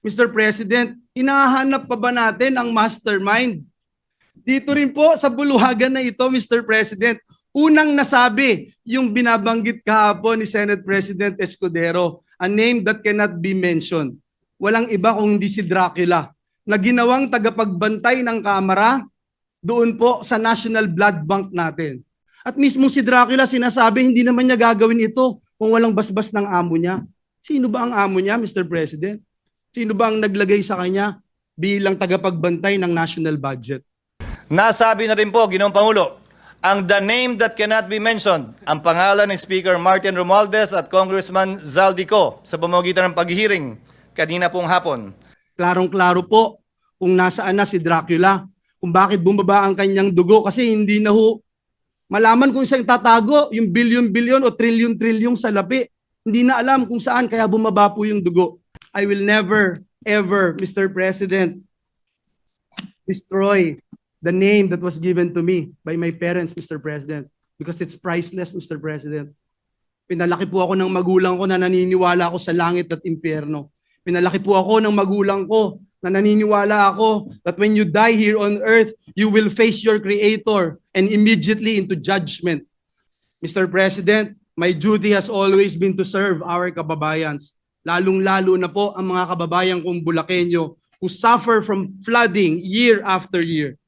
Mr. President, hinahanap pa ba natin ang mastermind? Dito rin po sa buluhagan na ito, Mr. President, unang nasabi yung binabanggit kahapon ni Senate President Escudero, a name that cannot be mentioned. Walang iba kung hindi si Dracula, na ginawang tagapagbantay ng Kamara doon po sa National Blood Bank natin. At mismo si Dracula sinasabi hindi naman niya gagawin ito kung walang basbas ng amo niya. Sino ba ang amo niya, Mr. President? Sino ba ang naglagay sa kanya bilang tagapagbantay ng national budget? Nasabi na rin po, Ginoong Pangulo, ang the name that cannot be mentioned, ang pangalan ni Speaker Martin Romualdez at Congressman Zaldico sa pamamagitan ng paghihiring kanina pong hapon. Klarong-klaro po kung nasaan na si Dracula, kung bakit bumaba ang kanyang dugo kasi hindi na ho malaman kung saan tatago yung bilyon-bilyon o trilyon-trilyon sa lapi. Hindi na alam kung saan kaya bumaba po yung dugo. I will never, ever, Mr. President, destroy the name that was given to me by my parents, Mr. President, because it's priceless, Mr. President. Pinalaki po ako ng magulang ko na naniniwala ako sa langit at impyerno. Pinalaki po ako ng magulang ko na naniniwala ako that when you die here on earth, you will face your Creator and immediately into judgment. Mr. President, my duty has always been to serve our kababayans, lalong-lalo na po ang mga kababayan kong Bulakenyo who suffer from flooding year after year.